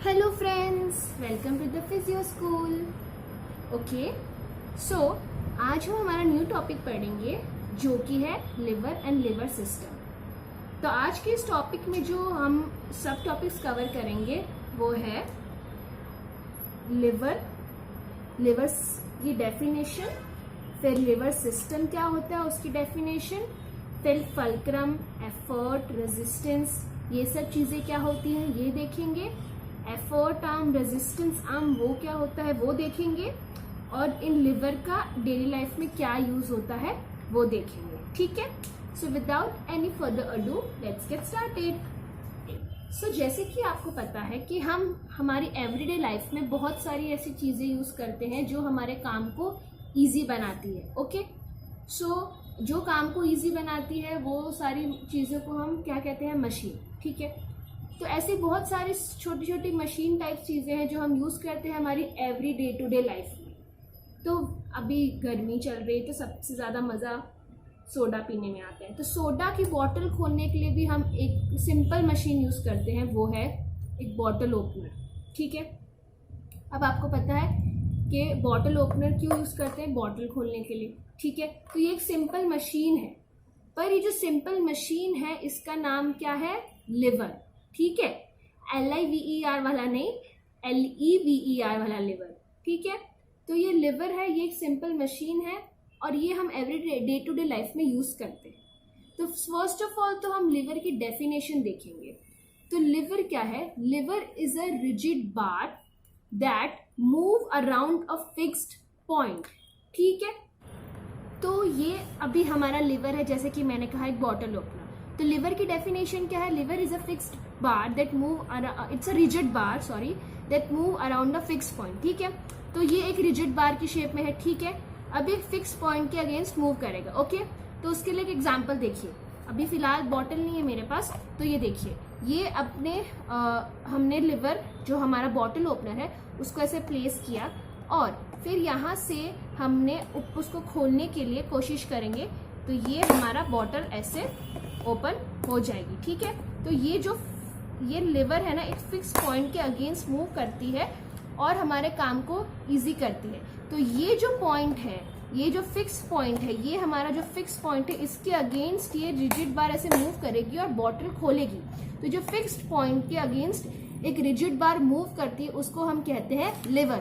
Hello friends, welcome to the physio school. Okay, so आज हम हमारा न्यू टॉपिक पढ़ेंगे जो कि है लिवर एंड लिवर सिस्टम। तो आज के इस टॉपिक में जो हम सब टॉपिक्स कवर करेंगे वो है लिवर, लिवर की डेफिनेशन, फिर लिवर सिस्टम क्या होता है उसकी डेफिनेशन, फिर फल्क्रम, एफर्ट, रेजिस्टेंस, ये सब चीज़ें क्या होती हैं ये देखेंगे। एफर्ट आर्म, रेजिस्टेंस आर्म वो क्या होता है वो देखेंगे, और इन लिवर का डेली लाइफ में क्या यूज होता है वो देखेंगे। ठीक है, so without any further ado let's get started. So जैसे कि आपको पता है कि हम हमारी एवरीडे लाइफ में बहुत सारी ऐसी चीज़ें यूज़ करते हैं जो हमारे काम को ईजी बनाती है। ओके, सो जो काम को ईजी बनाती है वो सारी चीज़ों को हम क्या कहते हैं, मशीन। ठीक है, तो ऐसी बहुत सारी छोटी छोटी मशीन टाइप चीज़ें हैं जो हम यूज़ करते हैं हमारी every day to day life में। तो अभी गर्मी चल रही है तो सबसे ज़्यादा मज़ा सोडा पीने में आता है। तो सोडा की बॉटल खोलने के लिए भी हम एक सिंपल मशीन यूज़ करते हैं, वो है एक बॉटल ओपनर। ठीक है, अब आपको पता है कि बॉटल ओपनर क्यों यूज़ करते हैं, बॉटल खोलने के लिए। ठीक है, तो ये एक सिंपल मशीन है, पर ये जो सिंपल मशीन है इसका नाम क्या है, लिवर। ठीक है, LIVER वाला नहीं, LEVER वाला लिवर। ठीक है, तो ये लिवर है, ये एक सिंपल मशीन है और ये हम every day to day life में यूज करते हैं। तो फर्स्ट ऑफ ऑल तो हम लिवर की डेफिनेशन देखेंगे। तो लिवर क्या है, liver is a rigid bar that move around a fixed point. ठीक है, तो ये अभी हमारा लिवर है, जैसे कि मैंने कहा एक बॉटल ओपनर। तो लिवर की डेफिनेशन क्या है, liver is a fixed bar that move, it's a rigid bar sorry that move around a fix point. ठीक है, तो ये एक रिजिड बार की शेप में है। ठीक है, अब एक फिक्स पॉइंट के अगेंस्ट मूव करेगा। ओके, तो उसके लिए एक एग्जांपल देखिए। अभी फिलहाल बॉटल नहीं है मेरे पास, तो ये देखिए, ये अपने हमने लिवर जो हमारा बॉटल ओपनर है उसको ऐसे प्लेस किया और फिर यहाँ से हमने उसको खोलने के लिए कोशिश करेंगे तो ये हमारा बॉटल ऐसे ओपन हो जाएगी। ठीक है, तो ये लिवर है ना, एक फिक्स पॉइंट के अगेंस्ट मूव करती है और हमारे काम को इजी करती है। तो ये जो पॉइंट है, ये जो फिक्स पॉइंट है, ये हमारा जो फिक्स पॉइंट है, इसके अगेंस्ट ये रिजिड बार ऐसे मूव करेगी और बॉटल खोलेगी। तो जो फिक्स्ड पॉइंट के अगेंस्ट एक रिजिड बार मूव करती है उसको हम कहते हैं लिवर।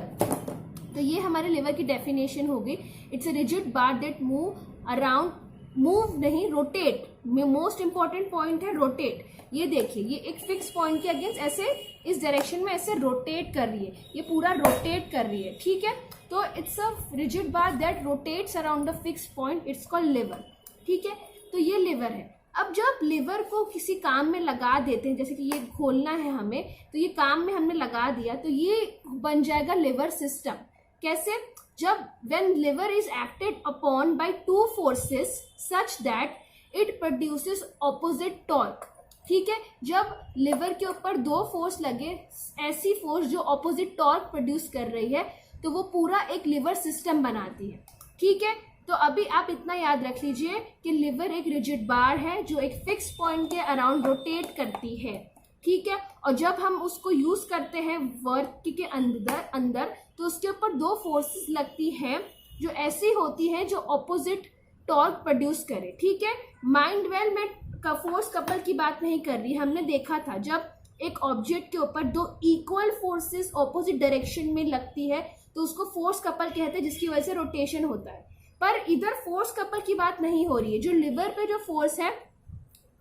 तो ये हमारे लिवर की डेफिनेशन होगी, it's a rigid bar that move around, move नहीं रोटेट, मोस्ट इंपॉर्टेंट पॉइंट है रोटेट। ये देखिए, ये एक फिक्स पॉइंट के अगेंस्ट ऐसे इस डायरेक्शन में ऐसे रोटेट कर रही है, ये पूरा रोटेट कर रही है। ठीक है, तो it's a rigid bar that rotates around the fix point, it's called liver. ठीक है, तो ये लिवर है। अब जब लिवर को किसी काम में लगा देते हैं, जैसे कि ये खोलना है हमें, तो ये काम में हमने लगा दिया तो ये बन जाएगा लिवर सिस्टम। कैसे, जब when liver is acted upon by two forces such that it produces opposite torque। ठीक है, जब लिवर के ऊपर दो फोर्स लगे, ऐसी फोर्स जो ऑपोजिट टॉर्क प्रोड्यूस कर रही है, तो वो पूरा एक लिवर सिस्टम बनाती है। ठीक है, तो अभी आप इतना याद रख लीजिए कि लिवर एक रिजिड बार है जो एक फिक्स पॉइंट के अराउंड रोटेट करती है। ठीक है, और जब हम उसको यूज करते हैं वर्क के अंदर तो उसके ऊपर दो फोर्सेस लगती हैं जो ऐसी होती हैं जो ऑपोजिट टॉर्क प्रोड्यूस करे। ठीक है, माइंड वेल में फोर्स कपल की बात नहीं कर रही, हमने देखा था जब एक ऑब्जेक्ट के ऊपर दो इक्वल फोर्सेस ऑपोजिट डायरेक्शन में लगती है तो उसको फोर्स कपल कहते हैं, जिसकी वजह से रोटेशन होता है। पर इधर फोर्स कपल की बात नहीं हो रही है, जो लिवर पे जो फोर्स है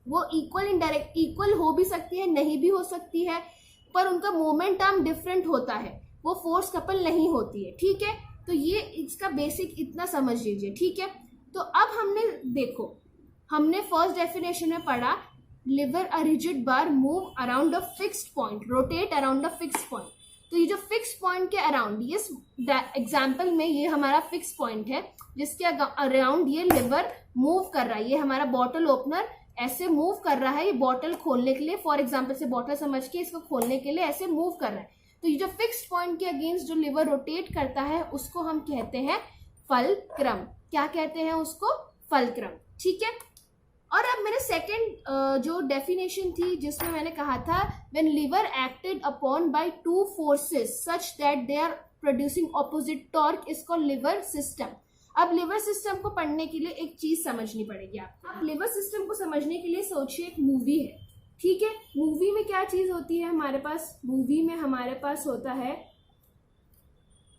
वो इक्वल इनडायरेक्ट इक्वल हो भी सकती है, नहीं भी हो सकती है, पर उनका मोमेंटम डिफरेंट होता है, वो फोर्स कपल नहीं होती है। ठीक है, तो ये इसका बेसिक इतना समझ लीजिए। ठीक है, तो अब हमने देखो, हमने फर्स्ट डेफिनेशन में पढ़ा liver a rigid bar move around a fixed point, rotate around a fixed point. तो ये जो फिक्स पॉइंट के अराउंड, ये एग्जाम्पल में ये हमारा फिक्स पॉइंट है जिसके अराउंड ये लिवर मूव कर रहा है। ये हमारा बॉटल ओपनर ऐसे मूव कर रहा है, ये बॉटल खोलने के लिए, फॉर एग्जाम्पल से बॉटल समझ के इसको खोलने के लिए ऐसे मूव कर रहा है। तो ये जो फिक्स्ड पॉइंट के अगेंस्ट जो लिवर रोटेट करता है उसको हम कहते हैं फल्क्रम। क्या कहते हैं उसको, फल्क्रम। ठीक है, और अब मेरे सेकंड जो डेफिनेशन थी जिसमें मैंने कहा था when lever acted upon by two forces such that they are producing opposite torque is called lever system. अब लिवर सिस्टम को पढ़ने के लिए एक चीज समझनी पड़ेगी आपको। आप लिवर सिस्टम को समझने के लिए सोचिए, एक मूवी है, ठीक है। मूवी में क्या चीज होती है हमारे पास? मूवी में हमारे पास होता है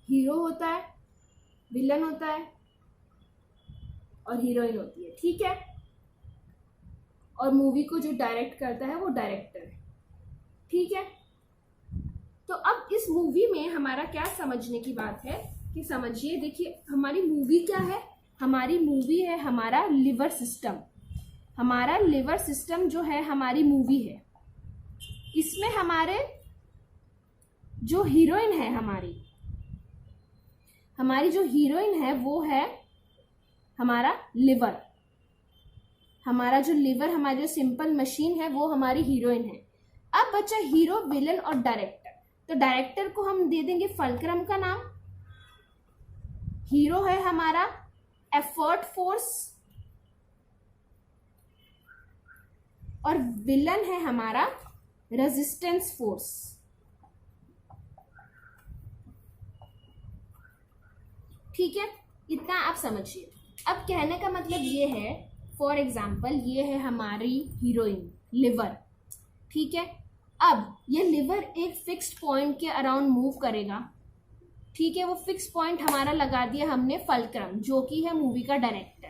हीरो होता है, विलन होता है और हीरोइन होती है, ठीक है। और मूवी को जो डायरेक्ट करता है वो डायरेक्टर है, ठीक है। तो अब इस मूवी में हमारा क्या समझने की बात है कि समझिए, देखिए हमारी मूवी क्या है? हमारी मूवी है हमारा लिवर सिस्टम। हमारा लिवर सिस्टम जो है हमारी मूवी है। इसमें हमारे जो हीरोइन है हमारी जो हीरोइन है वो है हमारा लिवर। हमारा जो लिवर, हमारी जो सिंपल मशीन है वो हमारी हीरोइन है। अब बच्चा हीरो, विलन और डायरेक्टर। तो डायरेक्टर को हम दे देंगे फल्क्रम का नाम। हीरो है हमारा एफर्ट फोर्स और विलन है हमारा रेजिस्टेंस फोर्स। ठीक है, इतना आप समझिए। अब कहने का मतलब ये है, फॉर एग्जाम्पल ये है हमारी हीरोइन लिवर, ठीक है। अब ये लिवर एक फिक्स्ड पॉइंट के अराउंड मूव करेगा, ठीक है। वो फिक्स पॉइंट हमारा लगा दिया हमने फल्क्रम, जो कि है मूवी का डायरेक्टर।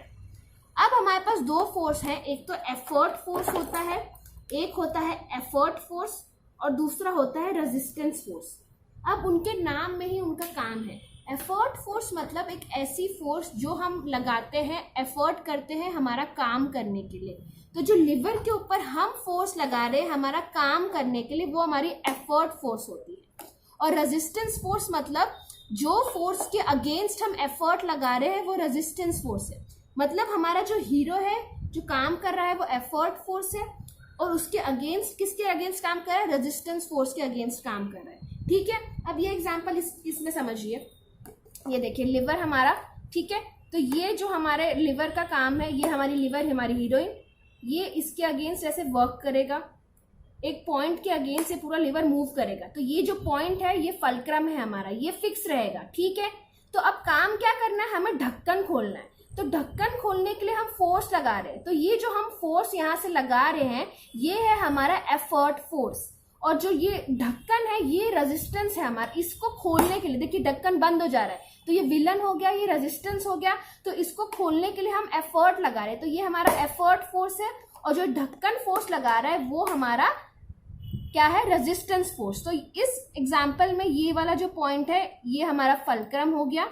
अब हमारे पास दो फोर्स है, एक तो एफर्ट फोर्स होता है, एक होता है एफर्ट फोर्स और दूसरा होता है रेजिस्टेंस फोर्स। अब उनके नाम में ही उनका काम है। एफर्ट फोर्स मतलब एक ऐसी फोर्स जो हम लगाते हैं, एफर्ट करते हैं हमारा काम करने के लिए। तो जो लिवर के ऊपर हम फोर्स लगा रहे हैं हमारा काम करने के लिए, वो हमारी एफर्ट फोर्स होती है। और रेजिस्टेंस फोर्स मतलब जो फोर्स के अगेंस्ट हम एफर्ट लगा रहे हैं वो रेजिस्टेंस फोर्स है। मतलब हमारा जो हीरो है, जो काम कर रहा है वो एफर्ट फोर्स है और उसके अगेंस्ट, किसके अगेंस्ट काम कर रहा है? रेजिस्टेंस फोर्स के अगेंस्ट काम कर रहा है, ठीक है। अब ये एग्जांपल इसमें समझिए, ये देखिए लिवर हमारा, ठीक है। तो ये जो हमारे लिवर का काम है, ये हमारी लिवर, हमारी हीरोइन, ये इसके अगेंस्ट ऐसे वर्क करेगा, एक पॉइंट के अगेंस्ट से पूरा लिवर मूव करेगा। तो ये जो पॉइंट है ये फल्क्रम है हमारा, ये फिक्स रहेगा, ठीक है। तो अब काम क्या करना है? हमें ढक्कन खोलना है। तो ढक्कन खोलने के लिए हम फोर्स लगा रहे हैं। तो ये जो हम फोर्स यहाँ से लगा रहे हैं ये है हमारा एफर्ट फोर्स, और जो ये ढक्कन है ये रेजिस्टेंस है हमारा। इसको खोलने के लिए, देखिए ढक्कन बंद हो जा रहा है, तो ये विलन हो गया, ये रेजिस्टेंस हो गया। तो इसको खोलने के लिए हम एफर्ट लगा रहे हैं, तो ये हमारा एफर्ट फोर्स है। और जो ढक्कन फोर्स लगा रहा है वो हमारा क्या है? Resistance force. तो इस एग्जाम्पल में ये वाला जो पॉइंट है ये हमारा फल्क्रम हो गया।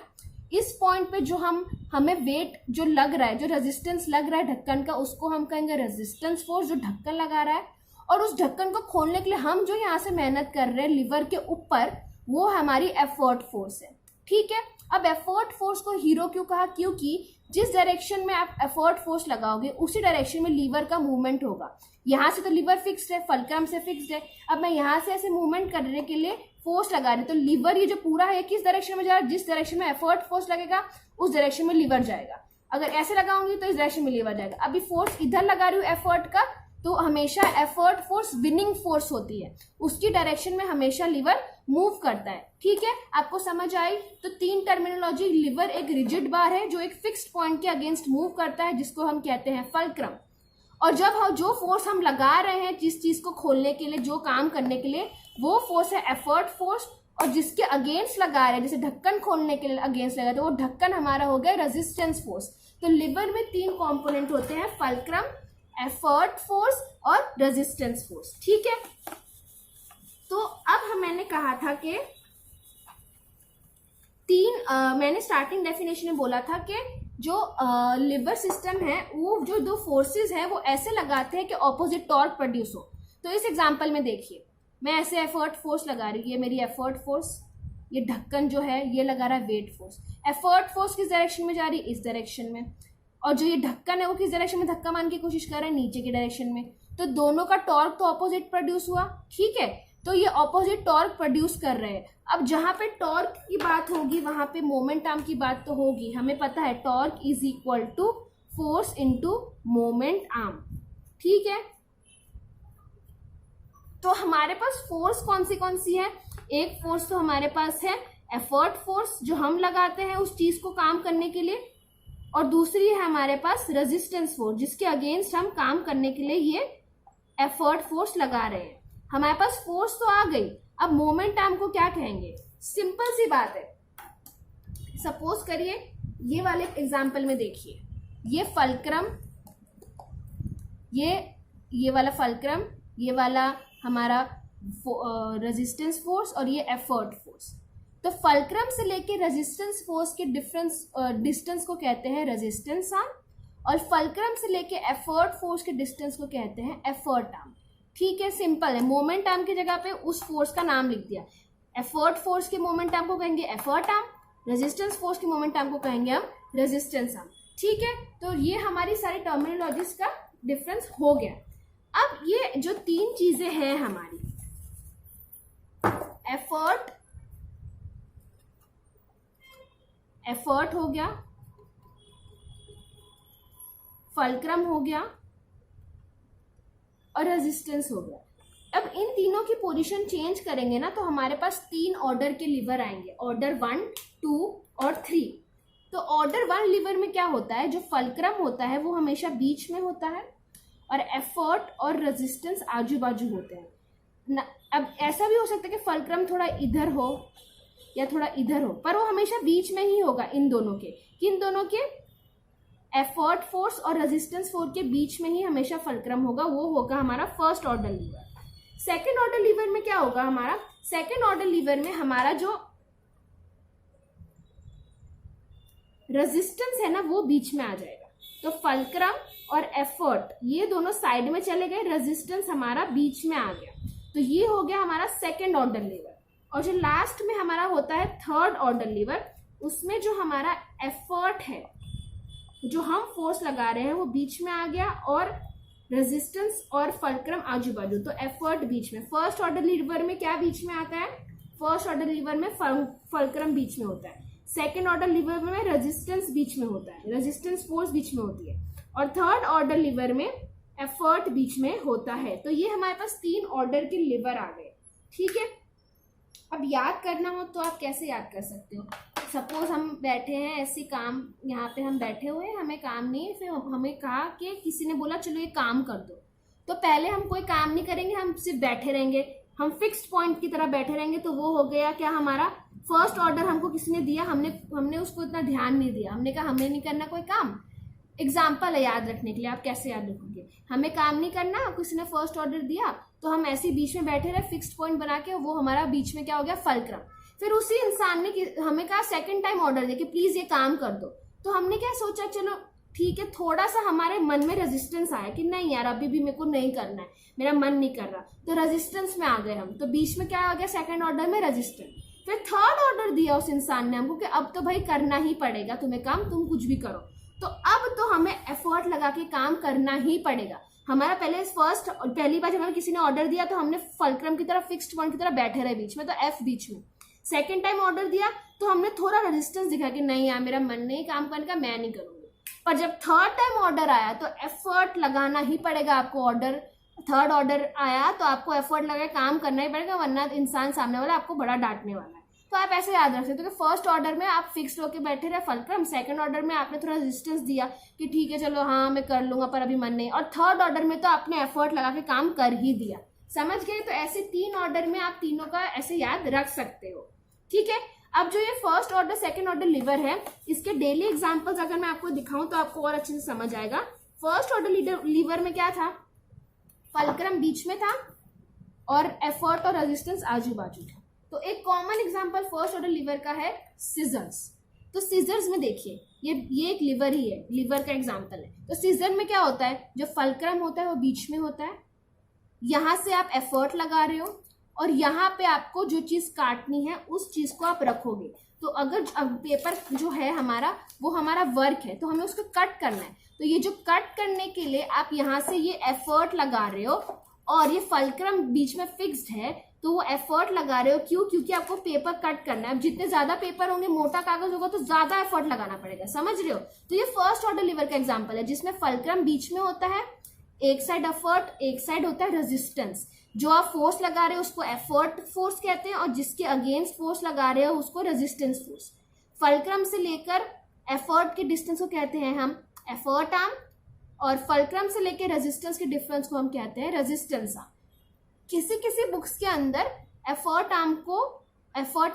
इस पॉइंट पे जो हमें वेट जो लग रहा है, जो रेजिस्टेंस लग रहा है ढक्कन का, उसको हम कहेंगे रेजिस्टेंस फोर्स, जो ढक्कन लगा रहा है। और उस ढक्कन को खोलने के लिए हम जो यहाँ से मेहनत कर रहे हैं लिवर के ऊपर, वो हमारी एफर्ट फोर्स है, ठीक है। अब एफर्ट फोर्स को हीरो क्यों कहा? क्योंकि जिस डायरेक्शन में आप एफर्ट फोर्स लगाओगे उसी डायरेक्शन में लीवर का मूवमेंट होगा। यहाँ से तो लीवर फिक्स्ड है, फल्क्रम से फिक्स्ड है। अब मैं यहाँ से ऐसे मूवमेंट करने के लिए फोर्स लगा रही हूँ, तो लीवर ये जो पूरा है किस डायरेक्शन में जा रहा है? जिस डायरेक्शन में एफर्ट फोर्स लगेगा उस डायरेक्शन में लीवर जाएगा। अगर ऐसे लगाऊंगी तो इस डायरेक्शन में लीवर जाएगा। अभी फोर्स इधर लगा रही हूँ एफर्ट का, तो हमेशा एफर्ट फोर्स विनिंग फोर्स होती है, उसकी डायरेक्शन में हमेशा लीवर मूव करता है, ठीक है। आपको समझ आई? तो तीन टर्मिनोलॉजी, लिवर एक रिजिड बार है जो एक फिक्स्ड पॉइंट के अगेंस्ट मूव करता है, जिसको हम कहते हैं फल्क्रम। और जब जो फोर्स हम लगा रहे हैं जिस चीज को खोलने के लिए, जो काम करने के लिए, वो फोर्स है एफर्ट फोर्स। और जिसके अगेंस्ट लगा रहे हैं, जैसे ढक्कन खोलने के लिए अगेंस्ट लगा, तो वो ढक्कन हमारा हो गया रेजिस्टेंस फोर्स। तो लिवर में तीन कॉम्पोनेंट होते हैं, फल्क्रम, एफर्ट फोर्स और रेजिस्टेंस फोर्स, ठीक है। तो अब मैंने कहा था कि मैंने स्टार्टिंग डेफिनेशन में बोला था कि जो लिवर सिस्टम है वो जो दो फोर्सेस है वो ऐसे लगाते हैं कि ऑपोजिट टॉर्क प्रोड्यूस हो। तो इस एग्जांपल में देखिए, मैं ऐसे एफर्ट फोर्स लगा रही हूँ, ये मेरी एफर्ट फोर्स, ये ढक्कन जो है ये लगा रहा है वेट फोर्स। एफर्ट फोर्स किस डायरेक्शन में जा रही है? इस डायरेक्शन में। और जो ये ढक्कन है वो किस डायरेक्शन में धक्का मारने की कोशिश कर रहा है? नीचे की डायरेक्शन में। तो दोनों का टॉर्क तो ऑपोजिट प्रोड्यूस हुआ, ठीक है। तो ये ऑपोजिट टॉर्क प्रोड्यूस कर रहे हैं। अब जहां पे टॉर्क की बात होगी वहां पे मोमेंट आर्म की बात तो होगी। हमें पता है torque is equal to force into moment arm. ठीक है, तो हमारे पास फोर्स कौन सी है? एक फोर्स तो हमारे पास है एफर्ट फोर्स, जो हम लगाते हैं उस चीज को काम करने के लिए, और दूसरी है हमारे पास रेजिस्टेंस फोर्स, जिसके अगेंस्ट हम काम करने के लिए ये एफर्ट फोर्स लगा रहे हैं। हमारे पास फोर्स तो आ गई, अब मोमेंट आर्म को क्या कहेंगे? सिंपल सी बात है, सपोज करिए ये वाले एग्जाम्पल में देखिए, ये फल्क्रम, ये वाला फल्क्रम, ये वाला हमारा रेजिस्टेंस फोर्स और ये एफर्ट फोर्स। तो फल्क्रम से लेके रेजिस्टेंस फोर्स के डिस्टेंस को कहते हैं रेजिस्टेंस आर्म, और फल्क्रम से लेके एफर्ट फोर्स के डिस्टेंस को कहते हैं एफर्ट आर्म। ठीक है, सिंपल है। मोमेंट आर्म की जगह पे उस फोर्स का नाम लिख दिया। एफर्ट फोर्स के मोमेंट आर्म को कहेंगे एफर्ट आर्म, रेजिस्टेंस फोर्स के मोमेंट आर्म को कहेंगे हम रेजिस्टेंस आर्म। ठीक है, तो ये हमारी सारी टर्मिनोलॉजीज का डिफरेंस हो गया। अब ये जो तीन चीजें हैं हमारी, एफर्ट हो गया, फल्क्रम हो गया और रेजिस्टेंस हो गया। अब इन तीनों की पोजीशन चेंज करेंगे ना, तो हमारे पास 3 ऑर्डर के लीवर आएंगे, ऑर्डर 1, 2 और 3। तो ऑर्डर 1 लीवर में क्या होता है? जो फल्क्रम होता है वो हमेशा बीच में होता है, और एफर्ट और रेजिस्टेंस आजू बाजू होते हैं। अब ऐसा भी हो सकता है कि फल्क्रम थोड़ा इधर हो या थोड़ा इधर हो, पर वो हमेशा बीच में ही होगा इन दोनों के। किन दोनों के? एफर्ट फोर्स और रेजिस्टेंस फोर्स के बीच में ही हमेशा फल्क्रम होगा, वो होगा हमारा first order liver. Second order liver में क्या होगा हमारा? सेकेंड ऑर्डर लीवर में हमारा जो रेजिस्टेंस है ना, वो बीच में आ जाएगा। तो फल्क्रम और एफर्ट ये दोनों साइड में चले गए, रेजिस्टेंस हमारा बीच में आ गया। तो ये हो गया हमारा सेकेंड ऑर्डर लीवर। और जो लास्ट में हमारा होता है थर्ड ऑर्डर लीवर, उसमें जो हमारा एफर्ट है, जो हम फोर्स लगा रहे हैं, वो बीच में आ गया, और रेजिस्टेंस और फल्क्रम आजू बाजू। तो एफर्ट बीच में। फर्स्ट ऑर्डर लीवर में क्या बीच में आता है? फर्स्ट ऑर्डर लीवर में फल्क्रम बीच में होता है। सेकेंड ऑर्डर लीवर में रेजिस्टेंस बीच में होता है, रेजिस्टेंस फोर्स बीच में होती है, और थर्ड ऑर्डर लीवर में एफर्ट बीच में होता है। तो ये हमारे पास 3 ऑर्डर के लीवर आ गए। ठीक है, अब याद करना हो तो आप कैसे याद कर सकते हो? सपोज हम बैठे हैं ऐसे, काम यहाँ पे हम बैठे हुए हैं, हमें काम नहीं है, फिर हमें कहा कि किसी ने बोला चलो ये काम कर दो। तो पहले हम कोई काम नहीं करेंगे, हम सिर्फ बैठे रहेंगे, हम फिक्स्ड पॉइंट की तरह बैठे रहेंगे। तो वो हो गया क्या हमारा? फर्स्ट ऑर्डर हमको किसी ने दिया, हमने उसको इतना ध्यान नहीं दिया, हमने कहा हमें नहीं करना कोई काम। एग्जाम्पल है याद रखने के लिए, आप कैसे याद रखोगे? हमें काम नहीं करना, किसी ने फर्स्ट ऑर्डर दिया, तो हम ऐसे बीच में बैठे रहे फिक्स्ड पॉइंट बना के, वो हमारा बीच में क्या हो गया? फल्क्रम। फिर उसी इंसान ने हमें कहा सेकंड टाइम ऑर्डर दे कि प्लीज ये काम कर दो। तो हमने क्या सोचा, चलो ठीक है, थोड़ा सा हमारे मन में रेजिस्टेंस आया कि नहीं यार अभी भी मेरे को नहीं करना है, मेरा मन नहीं कर रहा, तो रेजिस्टेंस में आ गए हम। तो बीच में क्या आ गया? सेकंड ऑर्डर में रेजिस्टेंस। फिर थर्ड ऑर्डर दिया उस इंसान ने हमको कि अब तो भाई करना ही पड़ेगा तुम्हें काम, तुम कुछ भी करो। तो अब तो हमें एफर्ट लगा के काम करना ही पड़ेगा। हमारा पहली बार जब हमें किसी ने ऑर्डर दिया तो हमने फल्क्रम की तरह फिक्स्ड पॉइंट की तरह बैठे रहे बीच में, तो एफ बीच में। सेकेंड टाइम ऑर्डर दिया तो हमने थोड़ा रेजिस्टेंस दिखा कि नहीं यार मेरा मन नहीं काम करने का, मैं नहीं करूंगी। पर जब थर्ड टाइम ऑर्डर आया तो एफर्ट लगाना ही पड़ेगा आपको। थर्ड ऑर्डर आया तो आपको एफर्ट लगा काम करना ही पड़ेगा, वरना इंसान सामने वाला आपको बड़ा डांटने वाला है। तो आप ऐसे याद रख सकते हो कि फर्स्ट ऑर्डर में आप फिक्स्ड होकर बैठे रहे फल्क्रम, सेकंड ऑर्डर में आपने थोड़ा रेजिस्टेंस दिया कि ठीक है चलो हाँ मैं कर लूंगा पर अभी मन नहीं, और थर्ड ऑर्डर में तो आपने एफर्ट लगा के काम कर ही दिया। समझ गए? तो ऐसे 3 ऑर्डर में आप तीनों का ऐसे याद रख सकते हो। ठीक है, अब जो ये first order second order liver है, इसके डेली एग्जांपल्स अगर मैं आपको दिखाऊं तो आपको और अच्छे से समझ आएगा। फर्स्ट ऑर्डर लीवर में क्या था? फल्क्रम बीच में था और एफर्ट और रेजिस्टेंस आजू बाजू था। तो एक common example first order liver का है सीजर्स। तो सीजर्स में देखिए ये एक लीवर ही है, लीवर का एग्जांपल है। तो सीजर में क्या होता है? जो फल्क्रम होता है वो बीच में होता है, यहां से आप एफर्ट लगा रहे हो और यहाँ पे आपको जो चीज काटनी है उस चीज को आप रखोगे। तो अगर पेपर जो है हमारा वो हमारा वर्क है तो हमें उसको कट करना है। तो ये जो कट करने के लिए आप यहाँ से ये एफर्ट लगा रहे हो और ये फल्क्रम बीच में फिक्स्ड है, तो वो एफर्ट लगा रहे हो, क्यों? क्योंकि आपको पेपर कट करना है। अब जितने ज्यादा पेपर होंगे, मोटा कागज होगा, तो ज्यादा एफर्ट लगाना पड़ेगा, समझ रहे हो? तो ये फर्स्ट ऑर्डर लीवर का एग्जांपल है, जिसमें फल्क्रम बीच में होता है, एक साइड एफर्ट, एक साइड होता है रेजिस्टेंस। जो आप फोर्स लगा रहे हो उसको एफर्ट फोर्स कहते हैं, और जिसके अगेंस्ट फोर्स लगा रहे हो उसको रेजिस्टेंस फोर्स। फल्क्रम से लेकर एफर्ट के डिस्टेंस को कहते हैं हम एफर्ट आर्म, और फल्क्रम से लेकर रेजिस्टेंस के डिफरेंस को हम कहते हैं रेजिस्टेंस आर्म। किसी किसी बुक्स के अंदर एफर्ट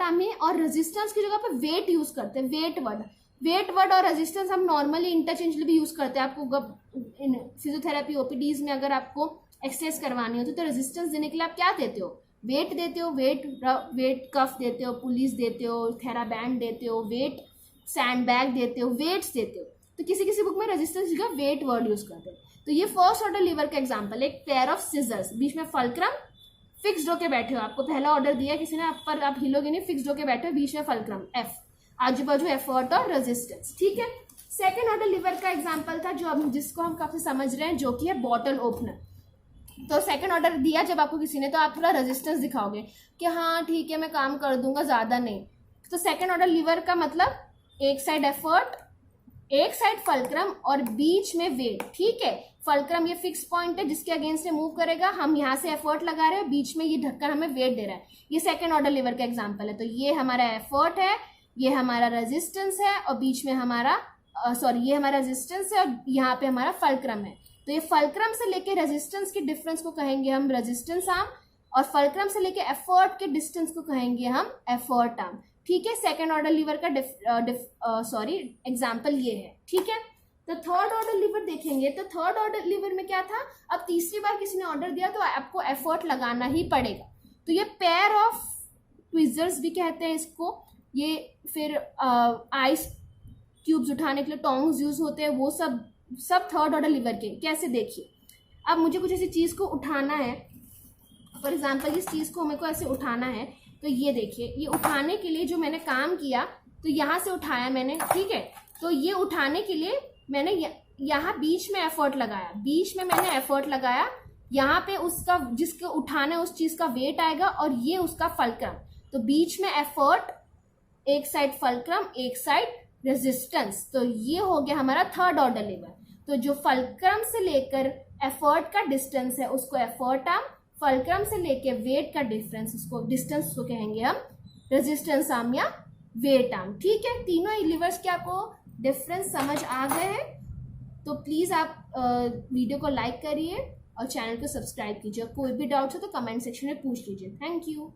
आर्म में और रेजिस्टेंस की जगह पे वेट यूज करते हैं, वेट वर्ड और रेजिस्टेंस हम नॉर्मली इंटरचेंजली भी यूज करते हैं। आपको फिजियोथेरेपी ओपीडीज में अगर आपको एक्सरसाइज करवानी होती है तो रेजिस्टेंस देने के लिए आप क्या देते हो? वेट देते हो, वेट कफ देते हो, पुलिस देते हो, थेराबैंड देते हो, वेट सैंड बैग देते हो, वेट्स देते हो। तो किसी किसी बुक में रेजिस्टेंस की जगह वेट वर्ड यूज करते हैं। तो ये फर्स्ट ऑर्डर लीवर का एग्जांपल, एक पेयर ऑफ सिजर्स, बीच में फल्क्रम, फिक्स्ड होके बैठे हो। आपको पहला ऑर्डर दिया किसी ने, आप पर आप हिलोगे नहीं, फिक्स्ड होके बैठे हो, बीच में फल्क्रम एफ, आजू बाजू एफर्ट और रेजिस्टेंस, ठीक है। सेकेंड ऑर्डर लीवर का एग्जाम्पल था जो अब जिसको हम काफी समझ रहे हैं, जो कि है बॉटल ओपनर। तो सेकंड ऑर्डर दिया जब आपको किसी ने, तो आप थोड़ा रेजिस्टेंस दिखाओगे कि हाँ ठीक है मैं काम कर दूंगा, ज्यादा नहीं। तो सेकंड ऑर्डर लीवर का मतलब एक साइड एफर्ट, एक साइड फल्क्रम और बीच में वेट, ठीक है। फल्क्रम ये फिक्स पॉइंट है जिसके अगेंस्ट से मूव करेगा, हम यहाँ से एफर्ट लगा रहे हैं, बीच में ये ढक्कन हमें वेट दे रहा है। ये सेकंड ऑर्डर लीवर का एग्जांपल है। तो ये हमारा एफर्ट है, ये हमारा रेजिस्टेंस है, और बीच में हमारा ये हमारा रेजिस्टेंस है, और यहाँ पे हमारा फल्क्रम है। तो ये फल्क्रम से लेके रेजिस्टेंस के डिफरेंस को कहेंगे हम रेजिस्टेंस आर्म, और फल्क्रम से लेके एफर्ट के डिस्टेंस को कहेंगे हम एफर्ट आर्म, ठीक है। सेकेंड ऑर्डर लीवर का एग्जाम्पल ये है, ठीक है। तो थर्ड ऑर्डर लीवर देखेंगे, तो थर्ड ऑर्डर लीवर में क्या था, अब तीसरी बार किसी ने ऑर्डर दिया तो आपको एफर्ट लगाना ही पड़ेगा। तो ये पेयर ऑफ ट्विजर्स भी कहते हैं इसको। ये फिर आइस क्यूब्स उठाने के लिए टोंग्स यूज होते हैं, वो सब थर्ड ऑर्डर लीवर के। कैसे, देखिए, अब मुझे कुछ ऐसी चीज को उठाना है, फॉर एग्जाम्पल इस चीज को मेरे को ऐसे उठाना है, तो ये देखिए, ये उठाने के लिए जो मैंने काम किया, तो यहाँ से उठाया मैंने, ठीक है। तो ये उठाने के लिए मैंने यहाँ बीच में एफर्ट लगाया, बीच में मैंने एफर्ट लगाया, यहाँ पे उसका जिसको उठाना है उस चीज का वेट आएगा, और ये उसका फल्क्रम। तो बीच में एफर्ट, एक साइड फल्क्रम, एक साइड रेजिस्टेंस। तो ये हो गया हमारा थर्ड ऑर्डर लीवर। तो जो फल्क्रम से लेकर एफर्ट का डिस्टेंस है उसको एफर्ट आर्म, फल्क्रम से लेकर वेट का डिफरेंस, उसको डिस्टेंस को कहेंगे हम रेजिस्टेंस आर्म या वेट आर्म, ठीक है। तीनों लीवर्स के आपको डिफरेंस समझ आ गए हैं, तो प्लीज आप वीडियो को लाइक करिए और चैनल को सब्सक्राइब कीजिए। कोई भी डाउट हो तो कमेंट सेक्शन में पूछ लीजिए। Thank you.